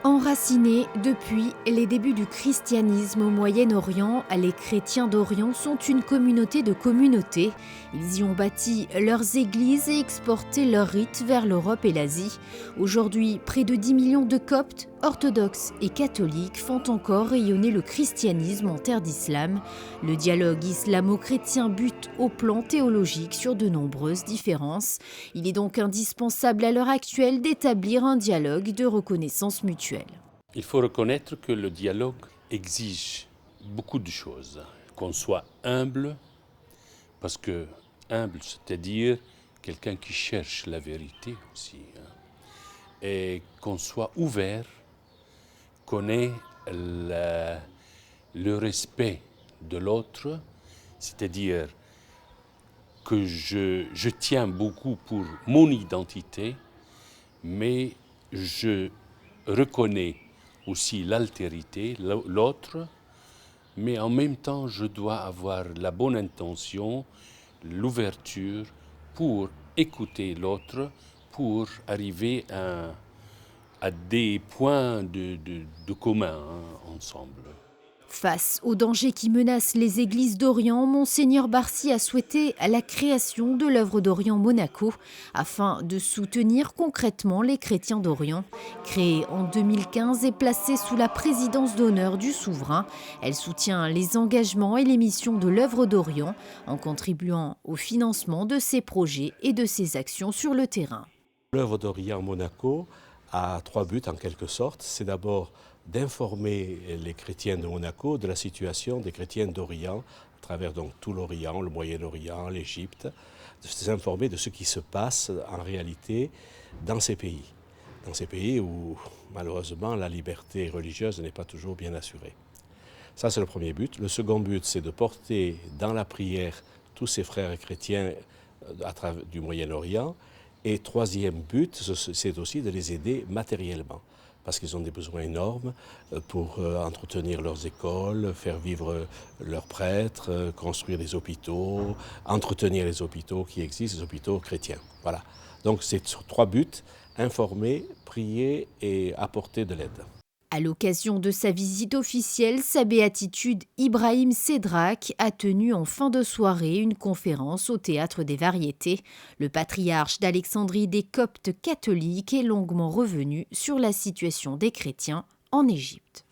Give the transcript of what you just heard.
Enracinés depuis les débuts du christianisme au Moyen-Orient, les chrétiens d'Orient sont une communauté de communautés. Ils y ont bâti leurs églises et exporté leurs rites vers l'Europe et l'Asie. Aujourd'hui, près de 10 millions de Coptes, orthodoxes et catholiques font encore rayonner le christianisme en terre d'islam. Le dialogue islamo-chrétien bute au plan théologique sur de nombreuses différences. Il est donc indispensable à l'heure actuelle d'établir un dialogue de reconnaissance mutuelle. Il faut reconnaître que le dialogue exige beaucoup de choses. Qu'on soit humble, parce que humble, c'est-à-dire quelqu'un qui cherche la vérité aussi. Et qu'on soit ouvert, qu'on ait le respect de l'autre, c'est-à-dire que je tiens beaucoup pour mon identité, mais je reconnais aussi l'altérité, l'autre, mais en même temps, je dois avoir la bonne intention, l'ouverture pour écouter l'autre, pour arriver à des points de commun ensemble. Face aux dangers qui menacent les églises d'Orient, Monseigneur Barsi a souhaité la création de l'œuvre d'Orient Monaco afin de soutenir concrètement les chrétiens d'Orient. Créée en 2015 et placée sous la présidence d'honneur du souverain, elle soutient les engagements et les missions de l'œuvre d'Orient en contribuant au financement de ses projets et de ses actions sur le terrain. L'œuvre d'Orient Monaco a trois buts en quelque sorte. C'est d'abord d'informer les chrétiens de Monaco de la situation des chrétiens d'Orient, à travers donc tout l'Orient, le Moyen-Orient, l'Égypte, de s'informer de ce qui se passe en réalité dans ces pays où malheureusement la liberté religieuse n'est pas toujours bien assurée. Ça c'est le premier but. Le second but, c'est de porter dans la prière tous ces frères chrétiens du Moyen-Orient. Et troisième but, c'est aussi de les aider matériellement, parce qu'ils ont des besoins énormes pour entretenir leurs écoles, faire vivre leurs prêtres, construire des hôpitaux, entretenir les hôpitaux qui existent, les hôpitaux chrétiens. Voilà. Donc c'est trois buts, informer, prier et apporter de l'aide. À l'occasion de sa visite officielle, sa béatitude Ibrahim Sedrak a tenu en fin de soirée une conférence au Théâtre des Variétés. Le patriarche d'Alexandrie des Coptes catholiques est longuement revenu sur la situation des chrétiens en Égypte.